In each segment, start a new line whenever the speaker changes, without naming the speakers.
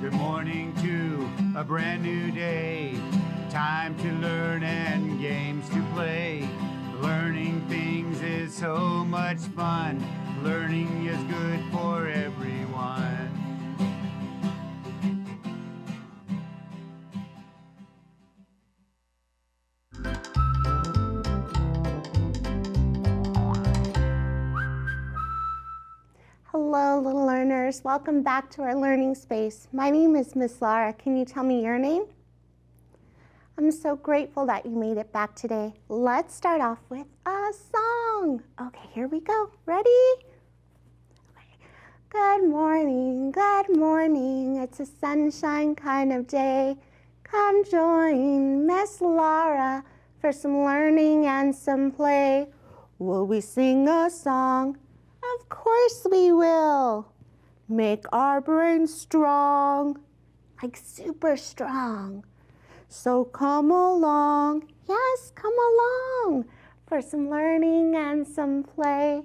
Good morning to a brand new day. Time to learn and games to play. Learning things is so much fun. Learning is good for everyone.
Hello, little learners. Welcome back to our learning space. My name is Miss Laura. Can you tell me your name? I'm so grateful that you made it back today. Let's start off with a song. Okay, here we go. Ready? Okay. Good morning, it's a sunshine kind of day. Come join Miss Laura for some learning and some play. Will we sing a song? Of course we will. Make our brains strong, like super strong. So come along, yes, come along for some learning and some play.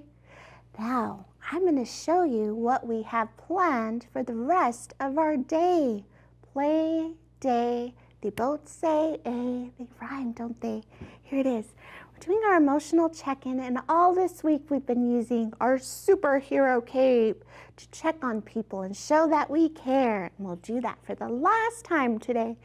Now, I'm going to show you what we have planned for the rest of our day. Play, day, they both say a, they rhyme, don't they? Here it is. We're doing our emotional check-in, and all this week we've been using our superhero cape to check on people and show that we care. And we'll do that for the last time today.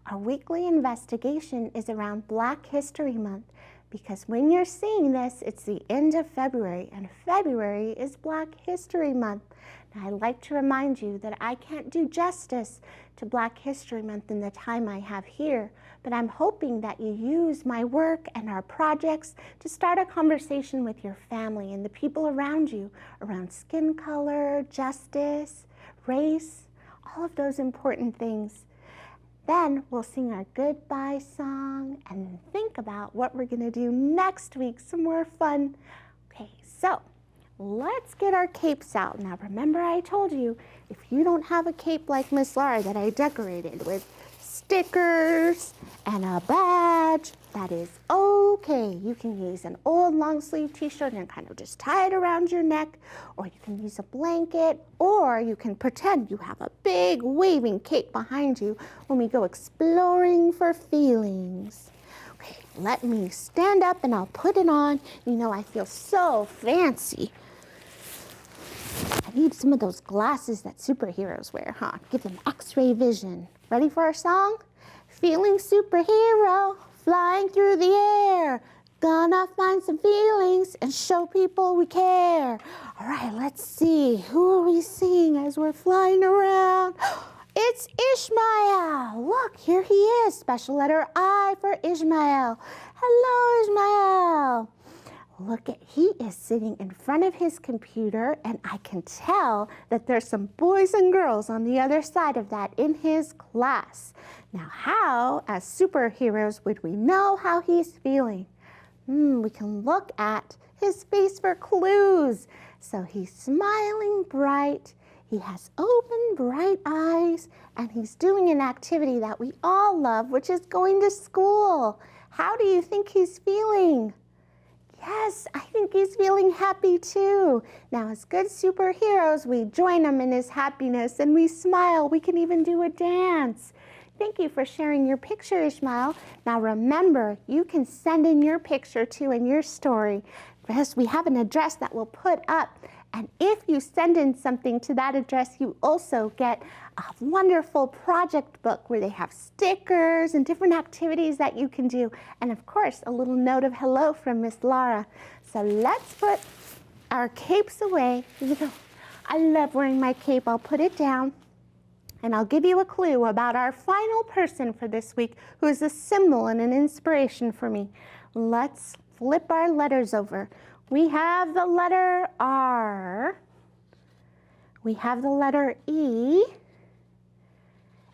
Our weekly investigation is around Black History Month, because when you're seeing this, it's the end of February, and February is Black History Month. Now, I'd like to remind you that I can't do justice to Black History Month in the time I have here, but I'm hoping that you use my work and our projects to start a conversation with your family and the people around you around skin color, justice, race, all of those important things. Then we'll sing our goodbye song and think about what we're going to do next week, some more fun. Okay, so let's get our capes out. Now remember, I told you, if you don't have a cape like Miss Laura that I decorated with stickers and a badge, that is okay. You can use an old long sleeve t-shirt and kind of just tie it around your neck, or you can use a blanket, or you can pretend you have a big waving cape behind you when we go exploring for feelings. Okay, let me stand up and I'll put it on. You know, I feel so fancy. I need some of those glasses that superheroes wear, huh? Give them x-ray vision. Ready for our song? Feeling superhero, flying through the air. Gonna find some feelings and show people we care. All right, let's see. Who are we seeing as we're flying around? It's Ishmael. Look, here he is. Special letter I for Ishmael. Hello, Ishmael. Look, he is sitting in front of his computer, and I can tell that there's some boys and girls on the other side of that in his class. Now, how, as superheroes, would we know how he's feeling? We can look at his face for clues. So he's smiling bright, he has open, bright eyes, and he's doing an activity that we all love, which is going to school. How do you think he's feeling? Yes, I think he's feeling happy too. Now, as good superheroes, we join him in his happiness and we smile. We can even do a dance. Thank you for sharing your picture, Ishmael. Now remember, you can send in your picture too and your story. Yes, we have an address that we'll put up. And if you send in something to that address, you also get a wonderful project book where they have stickers and different activities that you can do. And of course, a little note of hello from Miss Laura. So let's put our capes away. You know, I love wearing my cape. I'll put it down. And I'll give you a clue about our final person for this week, who is a symbol and an inspiration for me. Let's flip our letters over. We have the letter R, we have the letter E,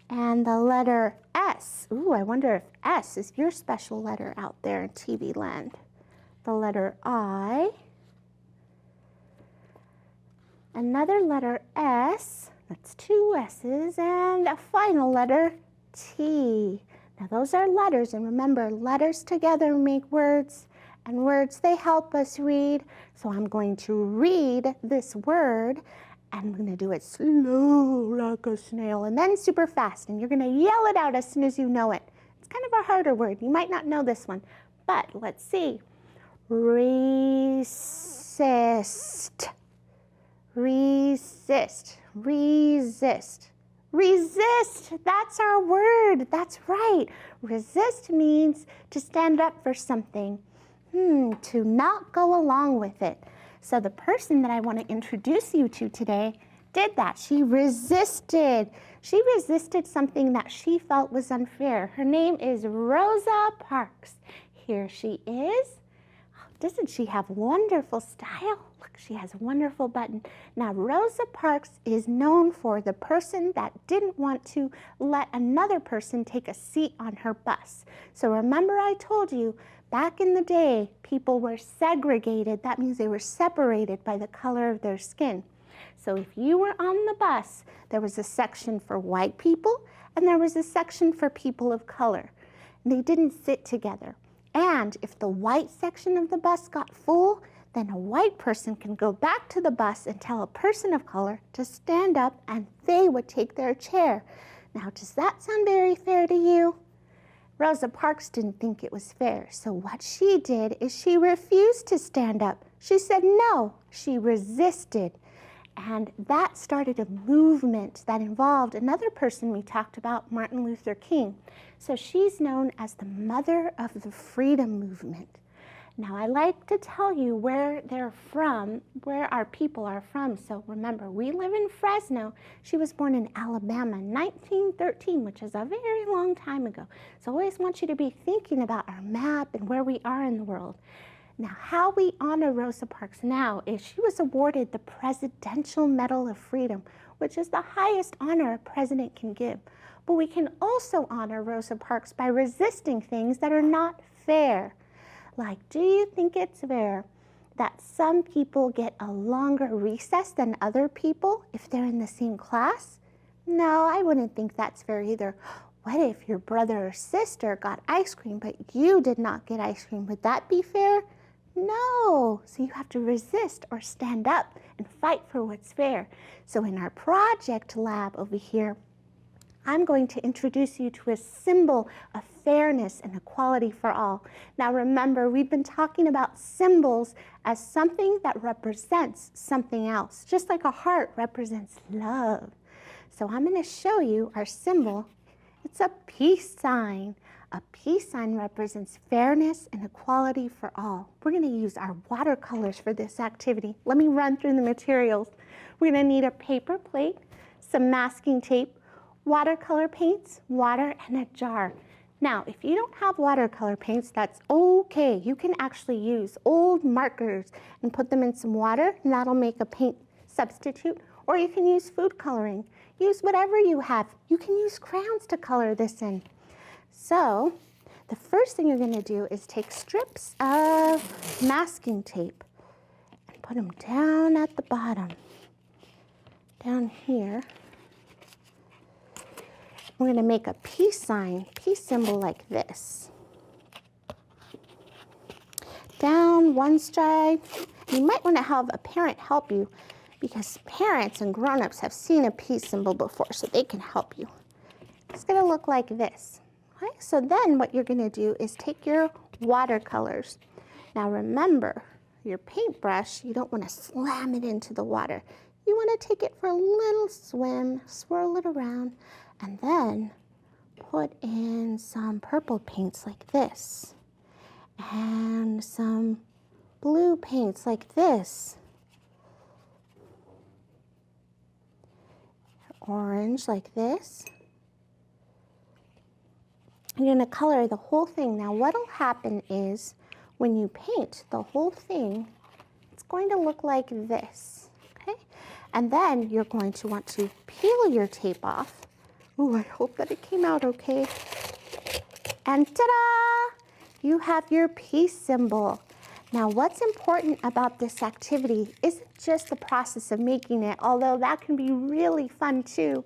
and the letter S. Ooh, I wonder if S is your special letter out there in TV land. The letter I, another letter S, that's two S's, and a final letter T. Now those are letters, and remember, letters together make words. And words, they help us read. So I'm going to read this word, And we're going to do it slow like a snail and then super fast. And you're going to yell it out as soon as you know it. It's kind of a harder word. You might not know this one. But let's see. Resist. Resist. Resist. Resist. That's our word. That's right. Resist means to stand up for something. To not go along with it. So the person that I want to introduce you to today did that. She resisted. She resisted something that she felt was unfair. Her name is Rosa Parks. Here she is. Doesn't she have wonderful style? Look, she has a wonderful button. Now, Rosa Parks is known for the person that didn't want to let another person take a seat on her bus. So remember I told you, back in the day, people were segregated. That means they were separated by the color of their skin. So if you were on the bus, there was a section for white people and there was a section for people of color. And they didn't sit together. And if the white section of the bus got full, then a white person can go back to the bus and tell a person of color to stand up and they would take their chair. Now, does that sound very fair to you? Rosa Parks didn't think it was fair, so what she did is she refused to stand up. She said no. She resisted. And that started a movement that involved another person we talked about, Martin Luther King. So she's known as the mother of the freedom movement. Now, I like to tell you where they're from, where our people are from. So remember, we live in Fresno. She was born in Alabama in 1913, which is a very long time ago. So I always want you to be thinking about our map and where we are in the world. Now, how we honor Rosa Parks now is she was awarded the Presidential Medal of Freedom, which is the highest honor a president can give. But we can also honor Rosa Parks by resisting things that are not fair. Like, do you think it's fair that some people get a longer recess than other people if they're in the same class? No, I wouldn't think that's fair either. What if your brother or sister got ice cream, but you did not get ice cream? Would that be fair? No. So you have to resist or stand up and fight for what's fair. So in our project lab over here, I'm going to introduce you to a symbol of fairness and equality for all. Now remember, we've been talking about symbols as something that represents something else, just like a heart represents love. So I'm going to show you our symbol. It's a peace sign. A peace sign represents fairness and equality for all. We're going to use our watercolors for this activity. Let me run through the materials. We're going to need a paper plate, some masking tape, watercolor paints, water, and a jar. Now, if you don't have watercolor paints, that's okay. You can actually use old markers and put them in some water, and that'll make a paint substitute. Or you can use food coloring. Use whatever you have. You can use crayons to color this in. So the first thing you're going to do is take strips of masking tape and put them down at the bottom, down here. We're going to make a peace sign, peace symbol like this. Down one stripe. You might want to have a parent help you because parents and grown-ups have seen a peace symbol before, so they can help you. It's going to look like this. Okay, so then what you're going to do is take your watercolors. Now remember, your paintbrush, you don't want to slam it into the water. You want to take it for a little swim, swirl it around, and then put in some purple paints like this, and some blue paints like this, orange like this. You're going to color the whole thing. Now what'll happen is when you paint the whole thing, it's going to look like this, okay? And then you're going to want to peel your tape off. Ooh, I hope that it came out okay. And ta-da! You have your peace symbol. Now what's important about this activity isn't just the process of making it, although that can be really fun too.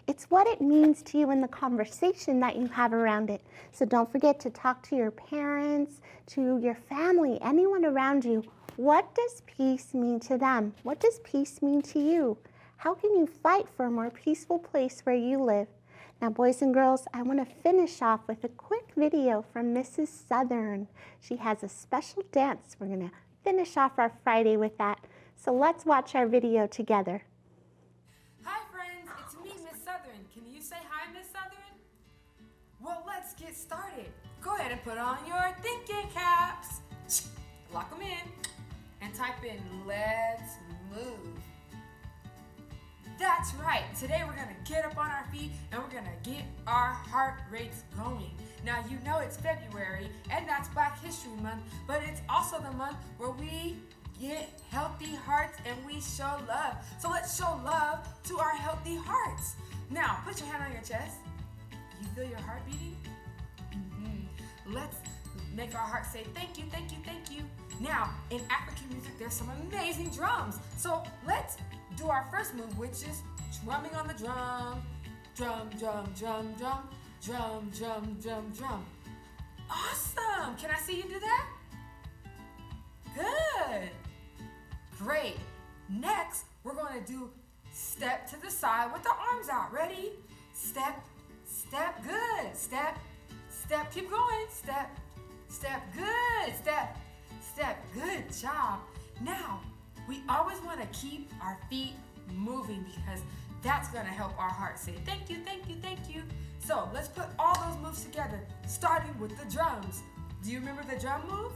It's what it means to you in the conversation that you have around it. So don't forget to talk to your parents, to your family, anyone around you. What does peace mean to them? What does peace mean to you? How can you fight for a more peaceful place where you live? Now, boys and girls, I want to finish off with a quick video from Mrs. Southern. She has a special dance. We're going to finish off our Friday with that. So let's watch our video together.
Hi friends, it's me, Miss Southern. Can you say hi, Miss Southern? Well, let's get started. Go ahead and put on your thinking caps. Lock them in and type in let's move. That's right. Today we're going to get up on our feet and we're going to get our heart rates going. Now you know it's February and that's Black History Month, but it's also the month where we get healthy hearts and we show love. So let's show love to our healthy hearts. Now put your hand on your chest. You feel your heart beating? Let's make our heart say thank you, thank you, thank you. Now in African music there's some amazing drums. So let's do our first move, which is drumming on the drum. Drum, drum, drum, drum, drum, drum, drum, drum. Awesome! Can I see you do that? Good. Great. Next, we're going to do step to the side with the arms out. Ready? Step, step, good. Step, step, keep going. Step, step, good. Step, step, good job. Now, we always want to keep our feet moving because that's going to help our heart say thank you, thank you, thank you. So let's put all those moves together, starting with the drums. Do you remember the drum move?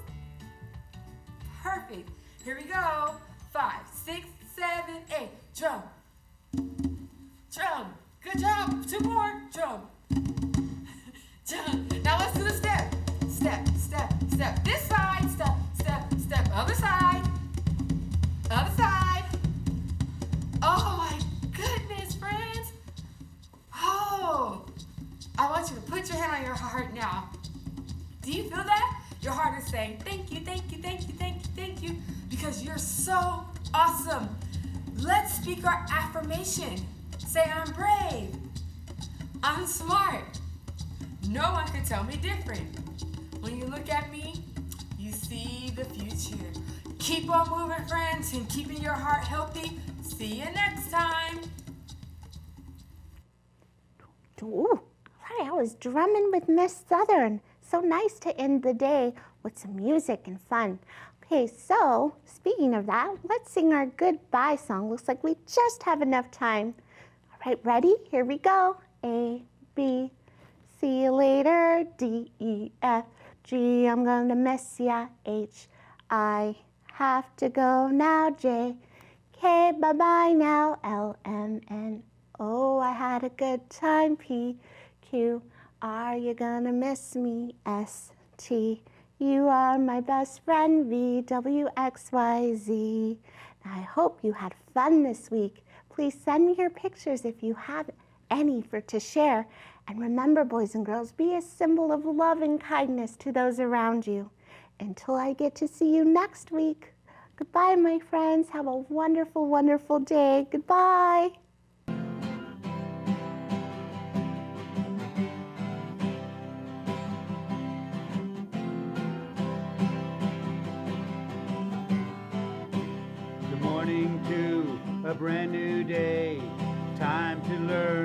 Perfect. Here we go. 5, 6, 7, 8. Drum. Drum. Good job. 2 more. Drum. Drum. Now let's do the step. Step, step, step. This side. Step, step, step. Other side. Other side. Oh my goodness, friends. Oh, I want you to put your hand on your heart now. Do you feel that? Your heart is saying, thank you, thank you, thank you, thank you, thank you, because you're so awesome. Let's speak our affirmation. Say, I'm brave. I'm smart. No one can tell me different. When you look at me, you see the future. Keep on moving, friends, and keeping your heart healthy. See you next time.
Ooh, I was drumming with Miss Southern. So nice to end the day with some music and fun. Okay, so speaking of that, let's sing our goodbye song. Looks like we just have enough time. All right, ready? Here we go. A, B, see you later. D, E, F, G, I'm gonna miss ya. H, I have to go now. J, K, bye-bye now. L, M, N, O, I had a good time. P, Q, are you gonna miss me? S, T, you are my best friend. V, W, X, Y, Z. I hope you had fun this week. Please send me your pictures if you have any to share. And remember, boys and girls, be a symbol of love and kindness to those around you. Until I get to see you next week, goodbye, my friends. Have a wonderful, wonderful day. Goodbye.
Good morning to a brand new day. Time to learn